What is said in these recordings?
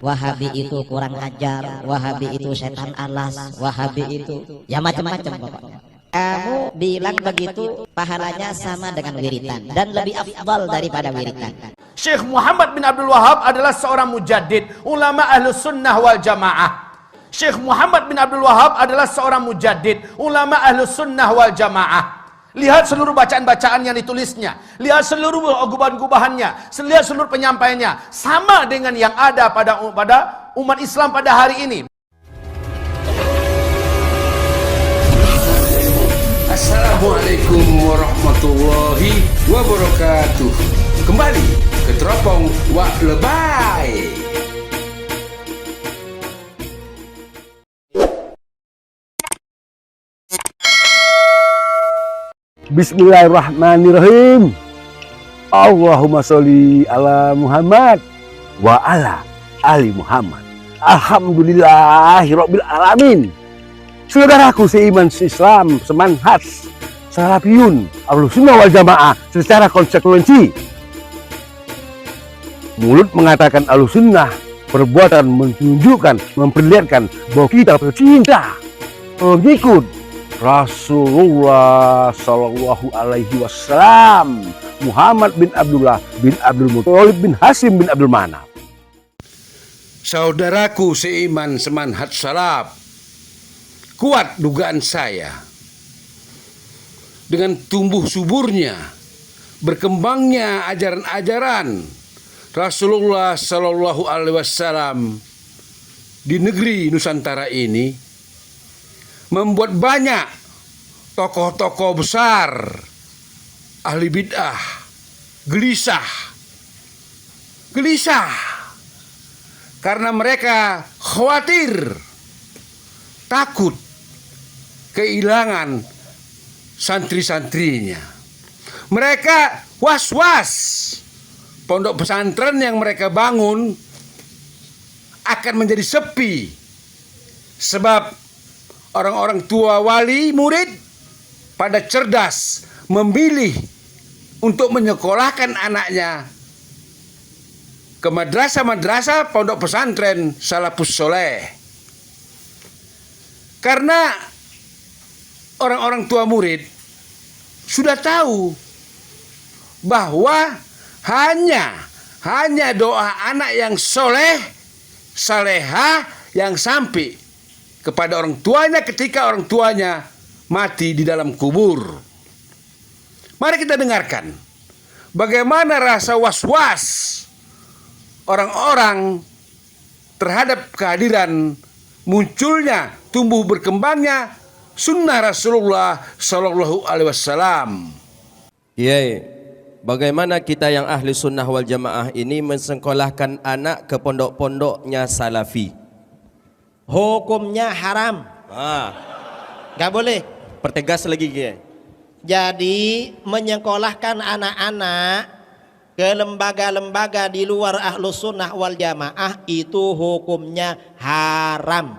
Wahabi itu kurang ajar, Wahabi itu setan alas, Wahabi itu ya macam-macam pokoknya. Kamu bilang begitu pahalanya sama dengan wiritan dan lebih afdal daripada wiritan. Syekh Muhammad bin Abdul Wahab adalah seorang mujaddid, ulama Ahlus Sunnah wal Jamaah. Syekh Muhammad bin Abdul Wahab adalah seorang mujaddid, ulama Ahlus Sunnah wal Jamaah. Lihat seluruh bacaan-bacaan yang ditulisnya, lihat seluruh gubahan-gubahannya, lihat seluruh penyampaiannya, sama dengan yang ada pada umat Islam pada hari ini. Assalamualaikum warahmatullahi wabarakatuh. Kembali ke Teropong Wak Lebay. Bismillahirrahmanirrahim. Allahumma sholli ala Muhammad wa ala ali Muhammad. Alhamdulillahirabbil alamin. Saudaraku seiman seislam, semanhat, salafiyun, Ahlus Sunnah wal Jamaah secara konsekuensi. Mulut mengatakan Ahlus Sunnah, perbuatan menunjukkan, memperlihatkan bahwa kita bercinta, mengikut Rasulullah Sallallahu Alaihi Wasallam, Muhammad bin Abdullah bin Abdul Muthalib bin Hashim bin Abdul Manaf. Saudaraku seiman semanhat salaf, kuat dugaan saya dengan tumbuh suburnya, berkembangnya ajaran-ajaran Rasulullah Sallallahu Alaihi Wasallam di negeri Nusantara ini, membuat banyak tokoh-tokoh besar ahli bid'ah gelisah karena mereka khawatir, takut kehilangan santri-santrinya. Mereka was-was pondok pesantren yang mereka bangun akan menjadi sepi, sebab orang-orang tua wali murid pada cerdas memilih untuk menyekolahkan anaknya ke madrasah-madrasah pondok pesantren salafus soleh. Karena orang-orang tua murid sudah tahu bahwa hanya doa anak yang soleh, salehah yang sampai kepada orang tuanya ketika orang tuanya mati di dalam kubur. Mari kita dengarkan bagaimana rasa was-was orang-orang terhadap kehadiran munculnya, tumbuh berkembangnya sunnah Rasulullah Sallallahu Alaihi Wasallam. Bagaimana kita yang ahli sunnah wal jamaah ini mensekolahkan anak ke pondok-pondoknya salafi? Hukumnya haram, nggak boleh. Pertegas lagi ya. Jadi menyekolahkan anak-anak ke lembaga-lembaga di luar Ahlus Sunnah wal Jamaah itu hukumnya haram.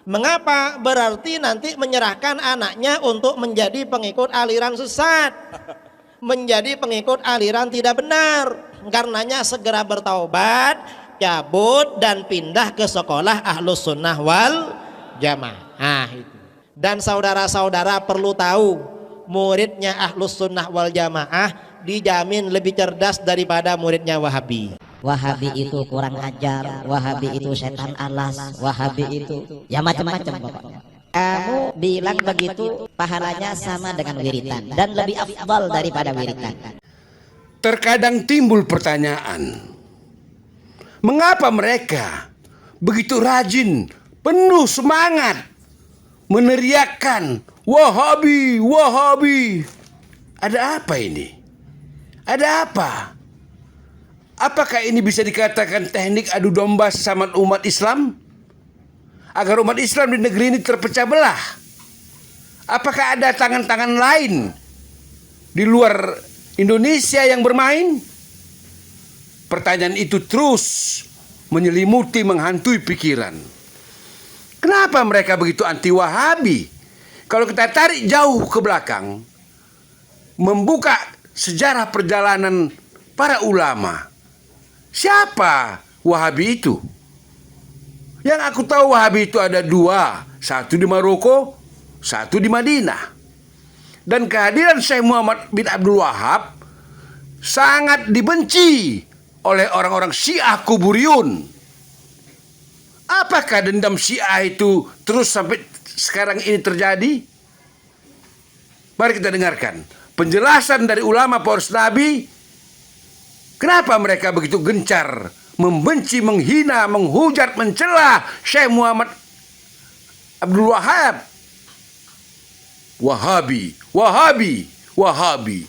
Mengapa? Berarti nanti menyerahkan anaknya untuk menjadi pengikut aliran sesat, menjadi pengikut aliran tidak benar. Karenanya segera bertaubat, cabut dan pindah ke sekolah Ahlus Sunnah wal Jamaah itu. Dan saudara-saudara perlu tahu, muridnya Ahlus Sunnah wal Jamaah dijamin lebih cerdas daripada muridnya Wahabi. Wahabi itu kurang ajar, Wahabi itu setan alas, Wahabi itu ya macam-macam pokoknya. Kamu bilang begitu pahalanya sama dengan wiritan dan lebih afdal daripada wiritan. Terkadang timbul pertanyaan, mengapa mereka begitu rajin, penuh semangat meneriakkan Wahabi, Wahabi? Ada apa ini? Ada apa? Apakah ini bisa dikatakan teknik adu domba sesama umat Islam? Agar umat Islam di negeri ini terpecah belah? Apakah ada tangan-tangan lain di luar Indonesia yang bermain? Pertanyaan itu terus menyelimuti, menghantui pikiran. Kenapa mereka begitu anti Wahabi? Kalau kita tarik jauh ke belakang, membuka sejarah perjalanan para ulama, siapa Wahabi itu? Yang aku tahu Wahabi itu ada dua, satu di Maroko, satu di Madinah. Dan kehadiran Syekh Muhammad bin Abdul Wahab sangat dibenci oleh orang-orang Syiah Kuburiyun. Apakah dendam Syiah itu terus sampai sekarang ini terjadi? Mari kita dengarkan penjelasan dari ulama poros Nabi. Kenapa mereka begitu gencar membenci, menghina, menghujat, mencela Syekh Muhammad Abdul Wahab? Wahabi, Wahabi, Wahabi.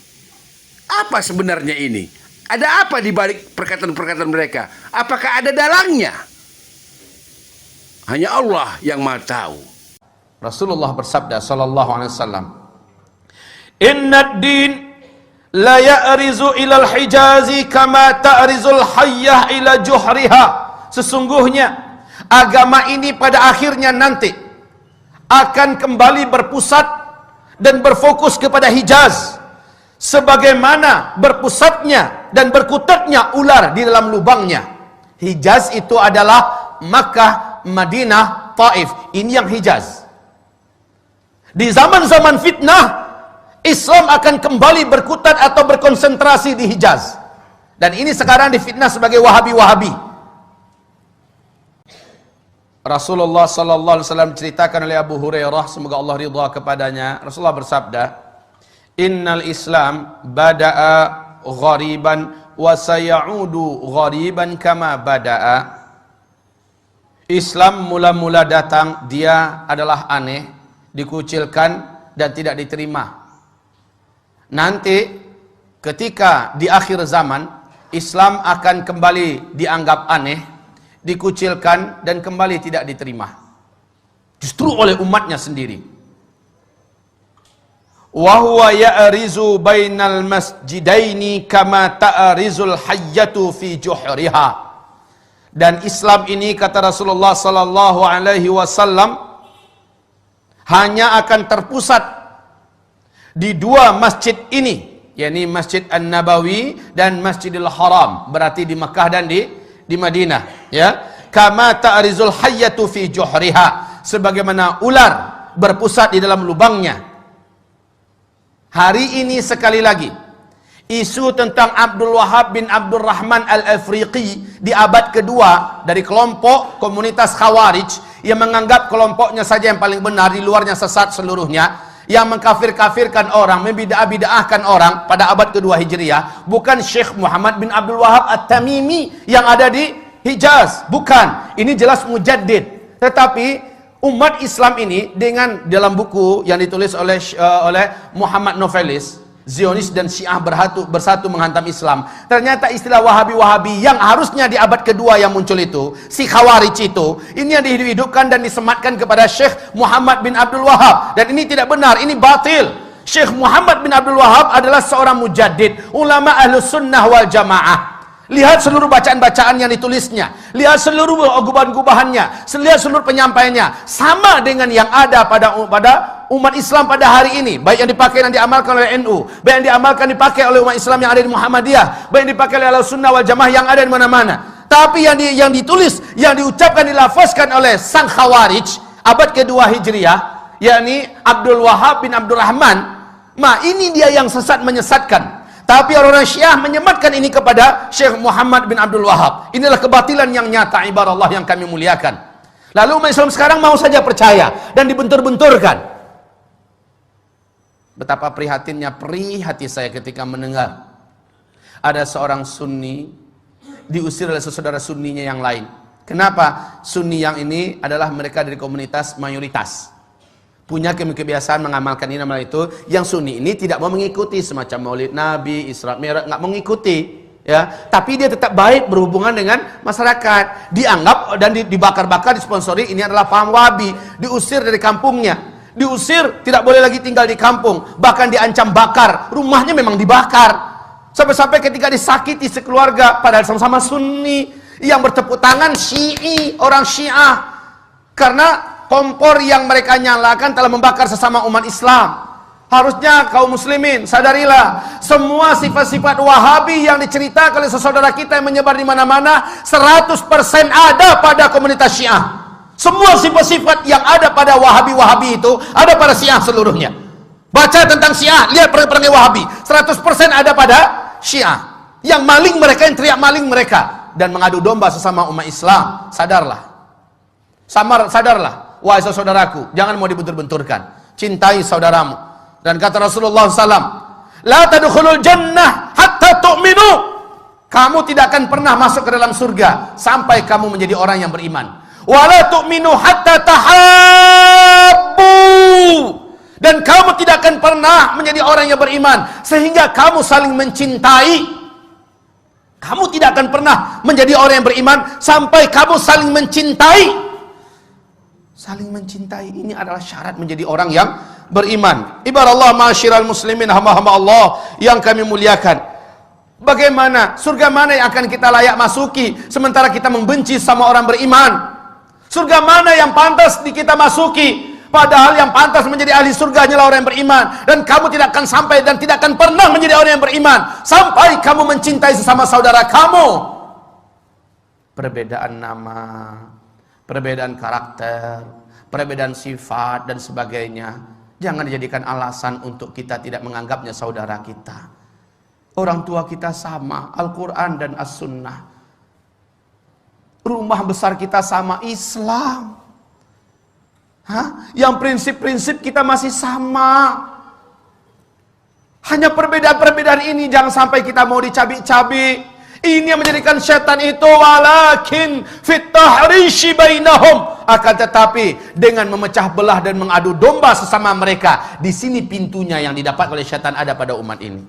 Apa sebenarnya ini? Ada apa di balik perkataan-perkataan mereka? Apakah ada dalangnya? Hanya Allah yang Maha tahu. Rasulullah bersabda sallallahu alaihi wasallam, "Inna ad-din la ya'rizu ila al-hijazi kama ta'rizul hayyah ila juhriha." Sesungguhnya agama ini pada akhirnya nanti akan kembali berpusat dan berfokus kepada Hijaz, sebagaimana berpusatnya dan berkutatnya ular di dalam lubangnya. Hijaz itu adalah Makkah, Madinah, Taif. Ini yang Hijaz. Di zaman-zaman fitnah, Islam akan kembali berkutat atau berkonsentrasi di Hijaz. Dan ini sekarang difitnah sebagai Wahabi-Wahabi. Rasulullah sallallahu alaihi wasallam ceritakan oleh Abu Hurairah, semoga Allah ridha kepadanya. Rasulullah bersabda, "Innal Islam bada'a ghariban wa sayaudu ghariban kama bada'a." Islam mula-mula datang, dia adalah aneh, dikucilkan dan tidak diterima. Nanti ketika di akhir zaman, Islam akan kembali dianggap aneh, dikucilkan dan kembali tidak diterima. Justru oleh umatnya sendiri. Wa huwa ya'rizu bainal masjidaini kama ta'rizul hayyatu fi juhriha. Dan Islam ini, kata Rasulullah sallallahu alaihi wasallam, hanya akan terpusat di dua masjid ini, yakni Masjid An-Nabawi dan Masjidil Haram, berarti di Makkah dan di Madinah, ya. Kama ta'rizul hayyatu fi juhriha, sebagaimana ular berpusat di dalam lubangnya. Hari ini sekali lagi isu tentang Abdul Wahab bin Abdul Rahman Al-Afriqi di abad kedua dari kelompok komunitas Khawarij yang menganggap kelompoknya saja yang paling benar, di luarnya sesat seluruhnya, yang mengkafir-kafirkan orang, membidah-bidahkan orang pada abad kedua Hijriah. Bukan Syekh Muhammad bin Abdul Wahab At-Tamimi yang ada di Hijaz, bukan. Ini jelas mujaddid. Tetapi umat Islam ini dengan dalam buku yang ditulis oleh Muhammad Novelis, Zionis dan Syiah bersatu menghantam Islam. Ternyata istilah Wahabi-Wahabi yang harusnya di abad kedua yang muncul itu, si Khawarij itu, ini yang dihidupkan dan disematkan kepada Syekh Muhammad bin Abdul Wahab. Dan ini tidak benar, ini batil. Syekh Muhammad bin Abdul Wahab adalah seorang mujaddid, ulama Ahlus Sunnah wal Jamaah. Lihat seluruh bacaan-bacaan yang ditulisnya, lihat seluruh gubahan-gubahannya, lihat seluruh penyampaiannya, sama dengan yang ada pada umat Islam pada hari ini, baik yang dipakai dan diamalkan oleh NU, baik yang diamalkan dipakai oleh umat Islam yang ada di Muhammadiyah, baik yang dipakai oleh Ahlussunnah wal Jamaah yang ada di mana-mana. Tapi yang ditulis, yang diucapkan, dilafazkan oleh sang Khawarij abad kedua Hijriah, yakni Abdul Wahab bin Abdul Rahman, ini dia yang sesat, menyesatkan. Tapi orang-orang Syiah menyematkan ini kepada Syekh Muhammad bin Abdul Wahab. Inilah kebatilan yang nyata, ibarat Allah yang kami muliakan. Lalu umat Islam sekarang mau saja percaya dan dibentur-benturkan. Betapa prihatinnya, perih hati saya ketika mendengar ada seorang Sunni diusir oleh saudara Sunninya yang lain. Kenapa? Sunni yang ini adalah mereka dari komunitas mayoritas, punya kebiasaan mengamalkan ini amal itu. Yang Sunni ini tidak mau mengikuti semacam Maulid Nabi, Isra Mi'raj, nggak mengikuti, ya. Tapi dia tetap baik berhubungan dengan masyarakat. Dianggap dan dibakar-bakar, disponsori, ini adalah paham Wahabi. Diusir dari kampungnya, diusir, tidak boleh lagi tinggal di kampung, bahkan diancam bakar. Rumahnya memang dibakar. Sampai-sampai ketika disakiti sekeluarga, padahal sama-sama Sunni, yang bertepuk tangan Syi'i, orang Syiah, karena kompor yang mereka nyalakan telah membakar sesama umat Islam. Harusnya kaum muslimin sadarilah, semua sifat-sifat Wahabi yang diceritakan oleh saudara kita yang menyebar di mana-mana 100% ada pada komunitas Syiah. Semua sifat-sifat yang ada pada Wahabi-Wahabi itu ada pada Syiah seluruhnya. Baca tentang Syiah, lihat perang-perang Wahabi, 100% ada pada Syiah. Yang maling mereka, yang teriak maling mereka, dan mengadu domba sesama umat Islam. Sadarlah, wahai saudaraku, jangan mau dibentur-benturkan. Cintai saudaramu. Dan kata Rasulullah SAW, la tadkhulul jannah hatta tu'minu. Kamu tidak akan pernah masuk ke dalam surga sampai kamu menjadi orang yang beriman. Wala tu'minu hatta tahabbu. Dan kamu tidak akan pernah menjadi orang yang beriman sehingga kamu saling mencintai. Kamu tidak akan pernah menjadi orang yang beriman sampai kamu saling mencintai. Saling mencintai ini adalah syarat menjadi orang yang beriman. Ibarat Allah, ma'asyiral muslimin, hamba-hamba Allah yang kami muliakan. Bagaimana, surga mana yang akan kita layak masuki sementara kita membenci sama orang beriman? Surga mana yang pantas kita masuki? Padahal yang pantas menjadi ahli surga hanyalah orang yang beriman. Dan kamu tidak akan sampai dan tidak akan pernah menjadi orang yang beriman sampai kamu mencintai sesama saudara kamu. Perbedaan nama, perbedaan karakter, perbedaan sifat dan sebagainya jangan dijadikan alasan untuk kita tidak menganggapnya saudara kita. Orang tua kita sama, Al-Quran dan As-Sunnah. Rumah besar kita sama, Islam. Yang prinsip-prinsip kita masih sama. Hanya perbedaan-perbedaan ini jangan sampai kita mau dicabik-cabik. Ini yang menjadikan syaitan itu, walakin fit tahrishi bainahum. Akan tetapi dengan memecah belah dan mengadu domba sesama mereka, di sini pintunya yang didapat oleh syaitan ada pada umat ini.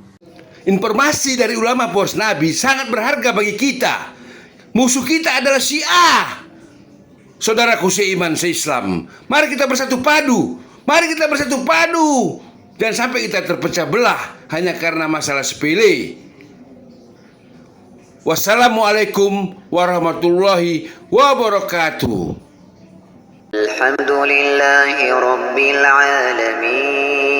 Informasi dari ulama poros Nabi sangat berharga bagi kita. Musuh kita adalah Syiah. Saudaraku seiman seislam, mari kita bersatu padu. Mari kita bersatu padu. Jangan sampai kita terpecah belah hanya karena masalah sepele. Wassalamualaikum warahmatullahi wabarakatuh. Alhamdulillahi rabbil alamin.